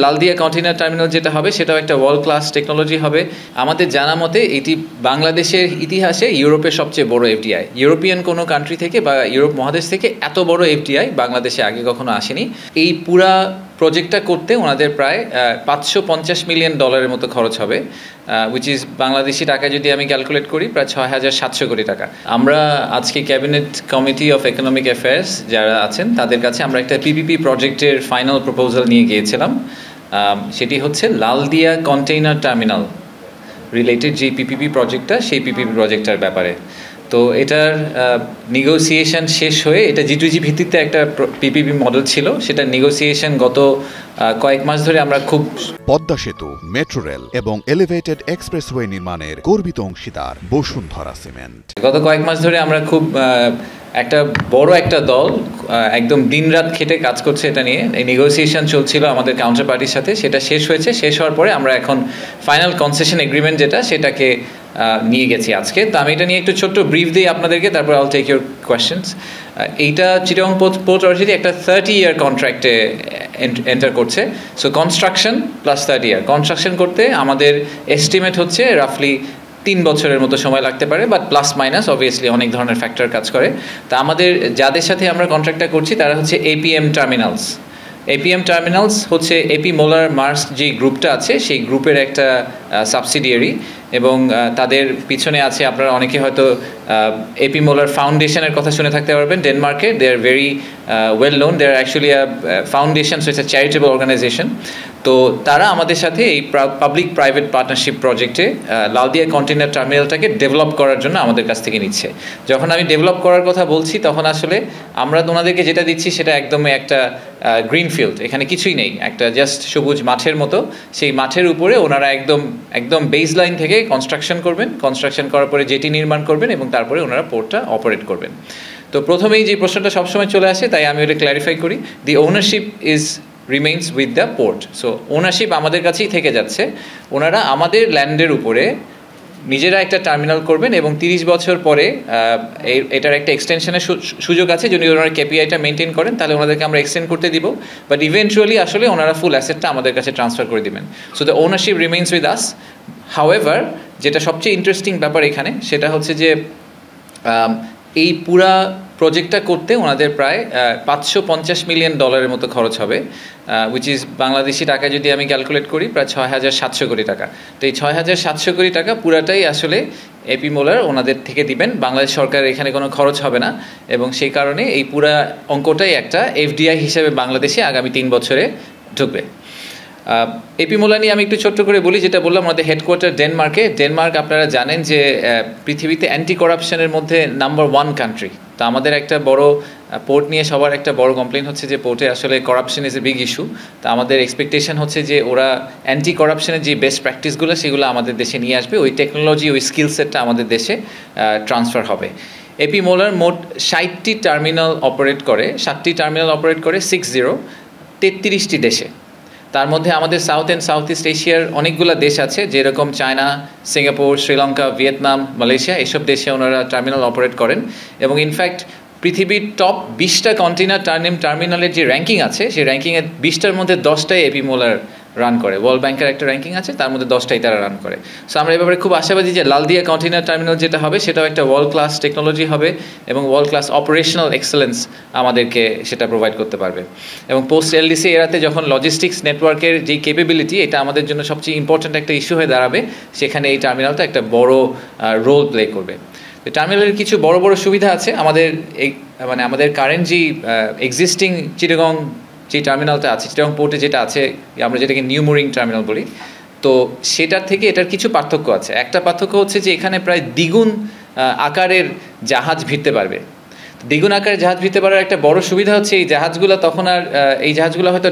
Laldia container terminal যেটা হবে সেটাও একটা ওয়ার্ল্ড ক্লাস টেকনোলজি হবে। আমাদের জানা মতে এটি বাংলাদেশের ইতিহাসে ইউরোপের সবচেয়ে বড় এফডিআই। ইউরোপিয়ান কোনো কান্ট্রি থেকে বা ইউরোপ মহাদেশ থেকে এত বড় এফডিআই বাংলাদেশে আগে কখনো আসেনি। এই পুরা প্রজেক্টটা করতে ওনাদের প্রায় $550 মিলিয়ন মতো খরচ হবে, উইচ ইজ বাংলাদেশি টাকায় যদি আমি ক্যালকুলেট করি প্রায় 6,700 কোটি টাকা। আমরা আজকে cabinet committee of economic affairs যারা আছেন তাদের কাছে আমরা একটা পিপিপি প্রজেক্টের ফাইনাল প্রপোজাল নিয়ে গিয়েছিলাম। সেটি হচ্ছে লালদিয়া কন্টেইনার টার্মিনাল রিলেটেড যে পিপিপি প্রজেক্টটা, সেই পিপিপি প্রজেক্টটার ব্যাপারে। তো এটার নেগোসিয়েশন শেষ হয়ে এটা G2G ভিত্তিতে একটা পিপিপি মডেল ছিল, সেটা নেগোসিয়েশন গত কয়েক মাস ধরে আমরা খুব পদ্মা সেতু, মেট্রো রেল এবং এলিভেটেড এক্সপ্রেসওয়ে নির্মাণের গর্বিত অংশীদার বসুন্ধরা সিমেন্ট। গত কয়েক মাস ধরে আমরা খুব একটা বড় একটা দল একদম দিনরাত খেটে কাজ করছে এটা নিয়ে। এই নেগোসিয়েশন চলছিল আমাদের কাউন্টার পার্টির সাথে, সেটা শেষ হয়েছে। শেষ হওয়ার পরে আমরা এখন ফাইনাল কনসেশন এগ্রিমেন্ট যেটা সেটাকে নিয়ে গেছি আজকে। তো আমি এটা নিয়ে একটু ছোট্ট ব্রিফ দিই আপনাদেরকে, তারপর আল টেক ইউর কোয়েশ্চেন্স। এইটা চিটাগং পোর্ট অথরিটি একটা 30-year কন্ট্রাক্টে এন্টার করছে। সো কনস্ট্রাকশন প্লাস 30 ইয়ার। কনস্ট্রাকশন করতে আমাদের এস্টিমেট হচ্ছে রাফলি 3 বছরের মতো সময় লাগতে পারে, বাট প্লাস মাইনাস অবভিয়াসলি অনেক ধরনের ফ্যাক্টর কাজ করে। তা আমাদের যাদের সাথে আমরা কন্ট্রাক্টটা করছি তারা হচ্ছে APM টার্মিনালস। APM টার্মিনালস হচ্ছে এপি মোলার মার্কস যে গ্রুপটা আছে সেই গ্রুপের একটা সাবসিডিয়ারি, এবং তাদের পিছনে আছে আপনারা অনেকে হয়তো এপি মোলার ফাউন্ডেশনের কথা শুনে থাকতে পারবেন ডেনমার্কে। They are very well known, they are actually foundation, so it's a charitable organisation. তো তারা আমাদের সাথে এই পাবলিক প্রাইভেট পার্টনারশিপ প্রজেক্টে লালদিয়া কন্টেইনার টার্মিনালটাকে ডেভেলপ করার জন্য আমাদের কাছ থেকে নিচ্ছে। যখন আমি ডেভেলপ করার কথা বলছি তখন আসলে আমরা ওনাদেরকে যেটা দিচ্ছি সেটা একদমই একটা গ্রিন ফিল্ড, এখানে কিছুই নেই, একটা জাস্ট সবুজ মাঠের মতো। সেই মাঠের উপরে ওনারা একদম বেস লাইন থেকে কনস্ট্রাকশন করবেন, কনস্ট্রাকশন করার পরে জেটি নির্মাণ করবেন এবং তারপরে ওনারা পোর্টটা অপারেট করবেন। তো প্রথমেই যে প্রশ্নটা সবসময় চলে আসে, তাই আমি ওটা ক্ল্যারিফাই করি। The ownership remains with the port. So ownership আমাদের কাছেই থেকে যাচ্ছে। ওনারা আমাদের ল্যান্ডের উপরে নিজেরা একটা টার্মিনাল করবেন এবং 30 বছর পরে এটার একটা এক্সটেনশনের সুযোগ আছে। যদি ওনারা কেপিআইটা মেনটেন করেন তাহলে ওনাদেরকে আমরা এক্সটেন্ড করতে দিব, বাট ইভেন্চুয়ালি আসলে ওনারা ফুল অ্যাসেটটা আমাদের কাছে ট্রান্সফার করে দিবেন। So the ownership remains with us. However যেটা সবচেয়ে ইন্টারেস্টিং ব্যাপার এখানে সেটা হচ্ছে যে এই পুরা প্রজেক্টটা করতে ওনাদের প্রায় $550 মিলিয়ন মতো খরচ হবে, উইচ ইজ বাংলাদেশি টাকায় যদি আমি ক্যালকুলেট করি প্রায় 6,700 কোটি টাকা। তো এই 6,700 কোটি টাকা পুরাটাই আসলে এপি মোলার ওনাদের থেকে দিবেন, বাংলাদেশ সরকারের এখানে কোনো খরচ হবে না। এবং সেই কারণে এই পুরা অঙ্কটাই একটা এফডিআই হিসেবে বাংলাদেশে আগামী 3 বছরে ঢুকবে। এপি মোলা নিয়ে আমি একটু ছোট্ট করে বলি, যেটা বললাম আমাদের হেডকোয়ার্টার ডেনমার্কে। ডেনমার্ক আপনারা জানেন যে পৃথিবীতে অ্যান্টি করাপশনের মধ্যে নাম্বার 1 কান্ট্রি। তো আমাদের একটা বড় পোর্ট নিয়ে সবার একটা বড় কমপ্লেন হচ্ছে যে পোর্টে আসলে corruption is a big issue. তো আমাদের এক্সপেকটেশন হচ্ছে যে ওরা অ্যান্টি করাপশনের যে বেস্ট প্র্যাকটিসগুলো সেগুলো আমাদের দেশে নিয়ে আসবে, ওই টেকনোলজি ওই স্কিল সেটটা আমাদের দেশে ট্রান্সফার হবে। এপি মোলার মোট 60টি টার্মিনাল অপারেট করে, 7টি টার্মিনাল অপারেট করে 33টি দেশে। তার মধ্যে আমাদের সাউথ অ্যান্ড সাউথ ইস্ট এশিয়ার অনেকগুলো দেশ আছে, যেরকম China, Singapore, Sri Lanka, Vietnam, Malaysia, এসব দেশে ওনারা টার্মিনাল অপারেট করেন। এবং ইনফ্যাক্ট পৃথিবীর টপ 20টা কন্টেইনার টার্মিনালের যে র্যাঙ্কিং আছে সেই র্যাঙ্কিংয়ের 20টার মধ্যে 10টাই এপি মোলার রান করে। ওয়ার্ল্ড ব্যাংকের একটা র্যাঙ্কিং আছে, তার মধ্যে 10টাই তারা রান করে। সো আমরা এই ব্যাপারে খুব আশাবাদী যে লালদিয়া কন্টেইনার টার্মিনাল যেটা হবে সেটাও একটা ওয়ার্ল্ড ক্লাস টেকনোলজি হবে এবং ওয়ার্ল্ড ক্লাস অপারেশনাল এক্সেলেন্স আমাদেরকে সেটা প্রোভাইড করতে পারবে। এবং পোস্ট এলডিসি এরাতে যখন লজিস্টিক্স নেটওয়ার্কের যেই ক্যাপাবিলিটি, এটা আমাদের জন্য সবচেয়ে ইম্পর্ট্যান্ট একটা ইস্যু হয়ে দাঁড়াবে, সেখানে এই টার্মিনালটা একটা বড় রোল প্লে করবে। টার্মিনালের কিছু বড় বড় সুবিধা আছে। আমাদের কারেন্ট যে এক্সিস্টিং চিটাগং যে টার্মিনালটা আছে, চিটাগং পোর্টে যেটা আছে, আমরা যেটাকে নিউ মুরিং টার্মিনাল বলি, তো সেটার থেকে এটার কিছু পার্থক্য আছে। একটা পার্থক্য হচ্ছে যে এখানে প্রায় দ্বিগুণ আকারের জাহাজ ভিড়তে পারবে। দ্বিগুণ আকারের জাহাজ ভিড়তে পারার একটা বড় সুবিধা হচ্ছে এই জাহাজগুলো তখন আর এই জাহাজগুলো হয়তো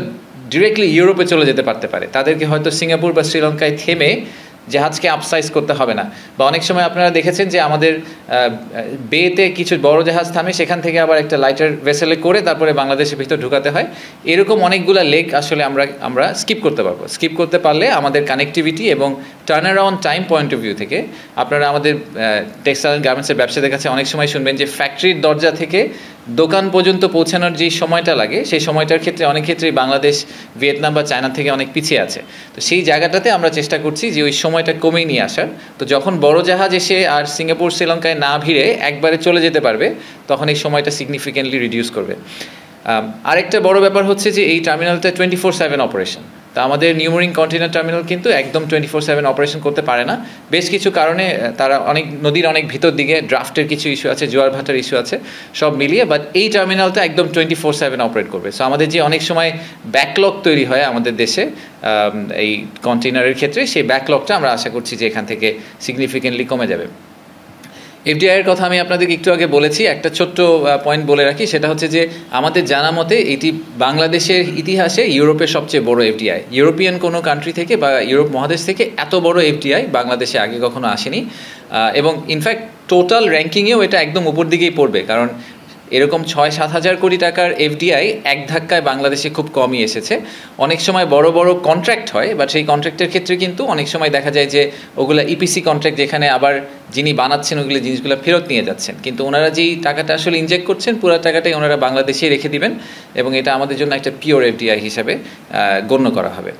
ডিরেক্টলি ইউরোপে চলে যেতে পারে। তাদেরকে হয়তো সিঙ্গাপুর বা শ্রীলঙ্কায় থেমে জাহাজকে আপসাইজ করতে হবে না। বা অনেক সময় আপনারা দেখেছেন যে আমাদের বেতে কিছু বড় জাহাজ থামে, সেখান থেকে আবার একটা লাইটার ভেসেলে করে তারপরে বাংলাদেশের ভিতর ঢুকাতে হয়। এরকম অনেকগুলো লেক আসলে আমরা স্কিপ করতে পারবো। স্কিপ করতে পারলে আমাদের কানেক্টিভিটি এবং turn around time point of view থেকে আপনারা আমাদের টেক্সটাইল অ্যান্ড গার্মেন্টসের ব্যবসাদের কাছে অনেক সময় শুনবেন যে ফ্যাক্টরির দরজা থেকে দোকান পর্যন্ত পৌঁছানোর যে সময়টা লাগে সেই সময়টার ক্ষেত্রে অনেক ক্ষেত্রেই বাংলাদেশ, ভিয়েতনাম বা চায়না থেকে অনেক পিছিয়ে আছে। তো সেই জায়গাটাতে আমরা চেষ্টা করছি যে ওই সময়টা কমিয়ে নিয়ে আসার। তো যখন বড় জাহাজ এসে আর সিঙ্গাপুর শ্রীলঙ্কায় না ভিড়ে একবারে চলে যেতে পারবে, তখন এই সময়টা সিগনিফিকেন্টলি রিডিউস করবে। আরেকটা বড় ব্যাপার হচ্ছে যে এই টার্মিনালটা 24/7 অপারেশন। তা আমাদের নিউমোরিং কন্টেইনার টার্মিনাল কিন্তু একদম 24/7 অপারেশন করতে পারে না, বেশ কিছু কারণে। তারা নদীর অনেক ভিতর দিকে ড্রাফটের কিছু ইস্যু আছে, জোয়ার ভাটার ইস্যু আছে, সব মিলিয়ে। বাট এই টার্মিনালটা একদম 24/7 অপারেট করবে। সো আমাদের যে অনেক সময় ব্যাকলগ তৈরি হয় আমাদের দেশে এই কন্টেইনারের ক্ষেত্রে, সেই ব্যাকলগটা আমরা আশা করছি যে এখান থেকে সিগনিফিকেন্টলি কমে যাবে। এফডিআইয়ের কথা আমি আপনাদেরকে একটু আগে বলেছি, একটা ছোট্ট পয়েন্ট বলে রাখি, সেটা হচ্ছে যে আমাদের জানা মতে এটি বাংলাদেশের ইতিহাসে ইউরোপের সবচেয়ে বড় এফডিআই। ইউরোপিয়ান কোনো কান্ট্রি থেকে বা ইউরোপ মহাদেশ থেকে এত বড় এফডিআই বাংলাদেশে আগে কখনো আসেনি। এবং ইনফ্যাক্ট টোটাল র্যাঙ্কিংয়েও এটা একদম উপর দিকেই পড়বে, কারণ এরকম 6-7 হাজার কোটি টাকার এফডিআই এক ধাক্কায় বাংলাদেশে খুব কমই এসেছে। অনেক সময় বড় বড় কন্ট্রাক্ট হয়, বাট সেই কন্ট্রাক্টের ক্ষেত্রে কিন্তু অনেক সময় দেখা যায় যে ওগুলো ইপিসি কন্ট্রাক্ট, যেখানে আবার যিনি বানাচ্ছেন ওগুলো জিনিসগুলো ফেরত নিয়ে যাচ্ছেন, কিন্তু ওনারা যেই টাকাটা আসলে ইনজেক্ট করছেন পুরো টাকাটাই ওনারা বাংলাদেশেই রেখে দিবেন, এবং এটা আমাদের জন্য একটা পিওর এফডিআই হিসাবে গণ্য করা হবে।